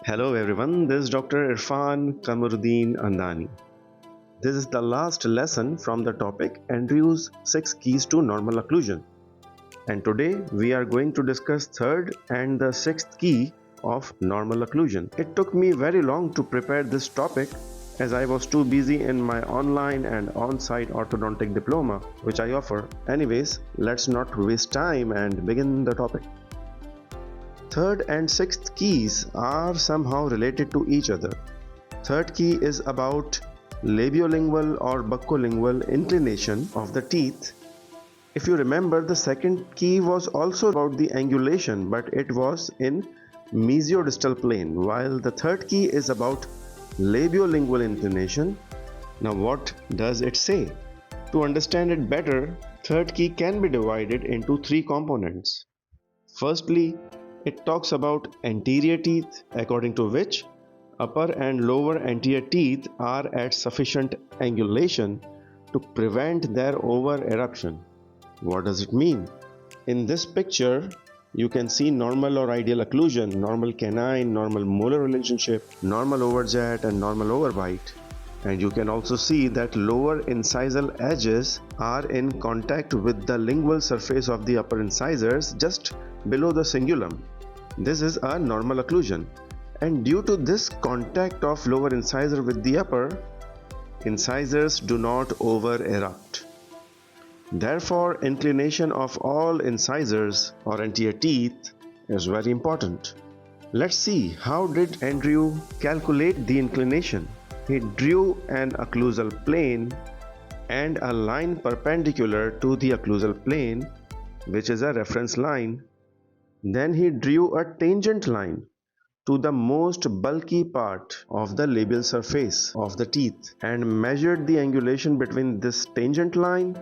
Hello everyone, this is Dr. Irfan Kamuruddin Andani. This is the last lesson from the topic Andrew's 6 keys to normal occlusion. And today we are going to discuss third and the sixth key of normal occlusion. It took me very long to prepare this topic as I was too busy in my online and on-site orthodontic diploma which I offer. Anyways, let's not waste time and begin the topic. Third and sixth keys are somehow related to each other. Third key is about labiolingual or buccolingual inclination of the teeth. If you remember, the second key was also about the angulation, but it was in mesiodistal plane, while the third key is about labiolingual inclination. Now what does it say? To understand it better, third key can be divided into three components. Firstly, it talks about anterior teeth, according to which upper and lower anterior teeth are at sufficient angulation to prevent their over eruption. What does it mean? In this picture, you can see normal or ideal occlusion, normal canine, normal molar relationship, normal overjet and normal overbite. And you can also see that lower incisal edges are in contact with the lingual surface of the upper incisors just below the cingulum. This is a normal occlusion, and due to this contact of lower incisor with the upper, incisors do not over erupt. Therefore, inclination of all incisors or anterior teeth is very important. Let's see, how did Andrew calculate the inclination? He drew an occlusal plane and a line perpendicular to the occlusal plane, which is a reference line. Then he drew a tangent line to the most bulky part of the labial surface of the teeth and measured the angulation between this tangent line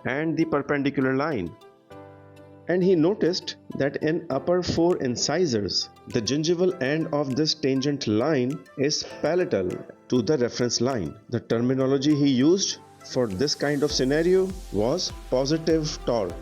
and the perpendicular line. And he noticed that in upper four incisors, the gingival end of this tangent line is palatal to the reference line. The terminology he used for this kind of scenario was positive torque.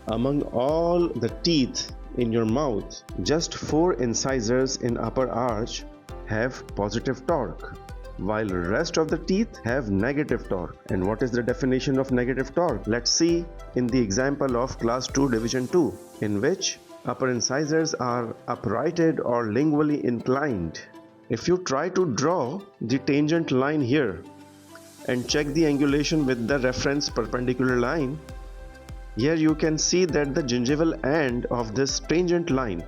Among all the teeth in your mouth, just 4 incisors in upper arch have positive torque, while rest of the teeth have negative torque. And what is the definition of negative torque? Let's see in the example of class 2 division 2, in which upper incisors are uprighted or lingually inclined. If you try to draw the tangent line here and check the angulation with the reference perpendicular line, here you can see that the gingival end of this tangent line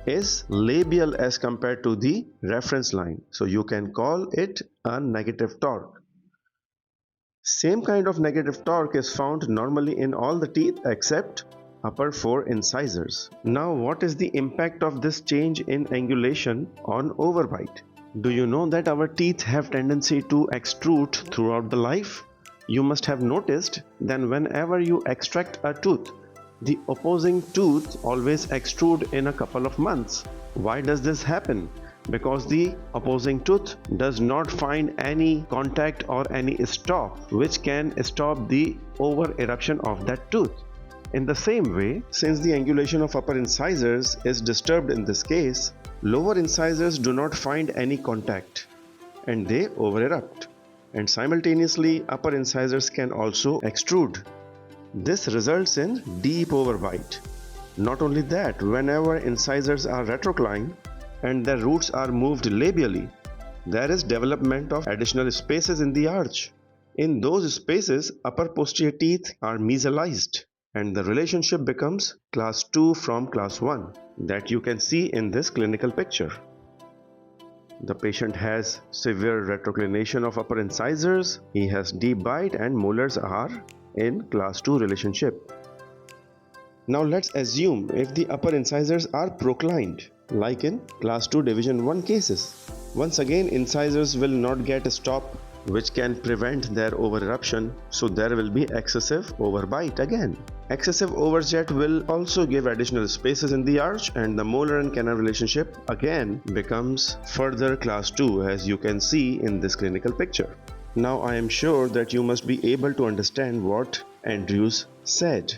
is labial as compared to the reference line. So you can call it a negative torque. Same kind of negative torque is found normally in all the teeth except upper 4 incisors. Now what is the impact of this change in angulation on overbite? Do you know that our teeth have tendency to extrude throughout the life? You must have noticed that whenever you extract a tooth, the opposing tooth always extrude in a couple of months. Why does this happen? Because the opposing tooth does not find any contact or any stop which can stop the over eruption of that tooth. In the same way, since the angulation of upper incisors is disturbed in this case, lower incisors do not find any contact and they over erupt. And simultaneously upper incisors can also extrude. This results in deep overbite. Not only that, whenever incisors are retroclined and the roots are moved labially, there is development of additional spaces in the arch. In those spaces, upper posterior teeth are mesialized and the relationship becomes class 2 from class 1 that you can see in this clinical picture. The patient has severe retroclination of upper incisors, he has deep bite and molars are in class 2 relationship. Now let's assume if the upper incisors are proclined, like in class 2 division 1 cases. Once again, incisors will not get a stop which can prevent their over eruption, so there will be excessive overbite again. Excessive overjet will also give additional spaces in the arch and the molar and canine relationship again becomes further class 2 as you can see in this clinical picture. Now I am sure that you must be able to understand what Andrews said.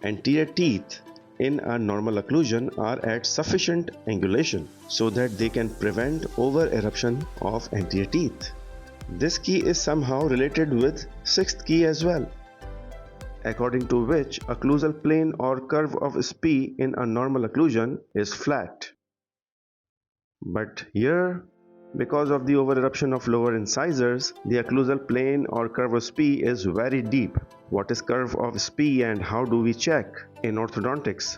Anterior teeth in a normal occlusion are at sufficient angulation so that they can prevent over-eruption of anterior teeth. This key is somehow related with sixth key as well, according to which occlusal plane or curve of Spee in a normal occlusion is flat. But here, because of the over-eruption of lower incisors, the occlusal plane or curve of Spee is very deep. What is curve of Spee and how do we check? In orthodontics,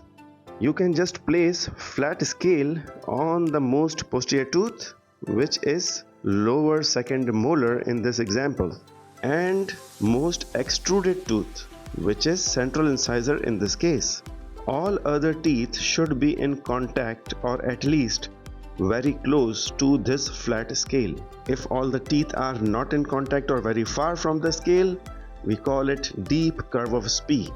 you can just place flat scale on the most posterior tooth, which is lower second molar in this example, and most extruded tooth, which is central incisor in this case. All other teeth should be in contact or at least very close to this flat scale. If all the teeth are not in contact or very far from the scale, we call it deep curve of Spee.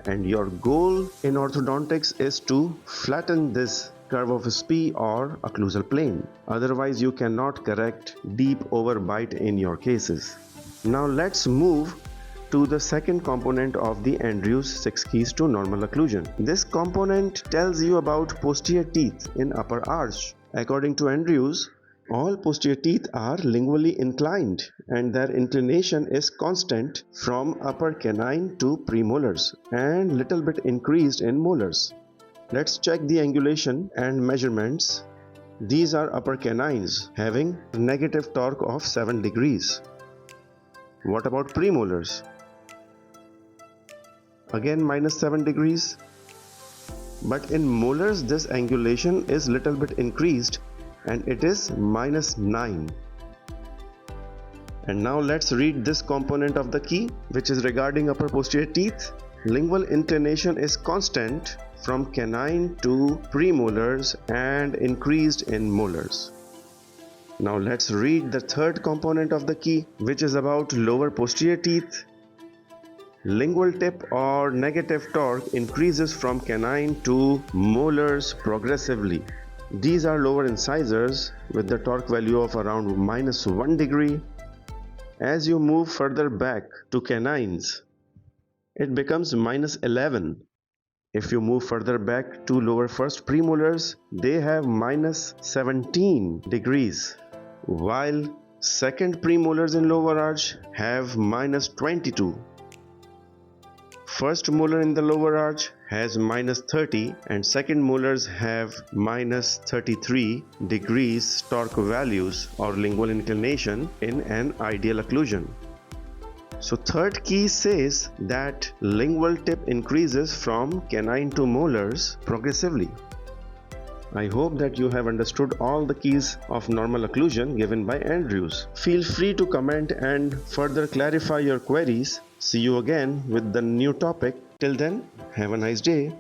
And your goal in orthodontics is to flatten this curve of Spee or occlusal plane. Otherwise, you cannot correct deep overbite in your cases. Now let's move to the second component of the Andrews 6 keys to normal occlusion. This component tells you about posterior teeth in upper arch. According to Andrews, all posterior teeth are lingually inclined and their inclination is constant from upper canine to premolars and little bit increased in molars. Let's check the angulation and measurements. These are upper canines having negative torque of 7 degrees. What about premolars? Again minus 7 degrees. But in molars this angulation is little bit increased and it is minus 9. And now let's read this component of the key, which is regarding upper posterior teeth. Lingual inclination is constant from canine to premolars and increased in molars. Now let's read the third component of the key, which is about lower posterior teeth. Lingual tip or negative torque increases from canine to molars progressively. These are lower incisors with the torque value of around minus 1 degree. As you move further back to canines, it becomes minus 11. If you move further back to lower first premolars, they have minus 17 degrees, while second premolars in lower arch have minus 22. First molar in the lower arch has minus 30 and second molars have minus 33 degrees torque values or lingual inclination in an ideal occlusion. So third key says that lingual tip increases from canine to molars progressively. I hope that you have understood all the keys of normal occlusion given by Andrews. Feel free to comment and further clarify your queries. See you again with the new topic. Till then, have a nice day.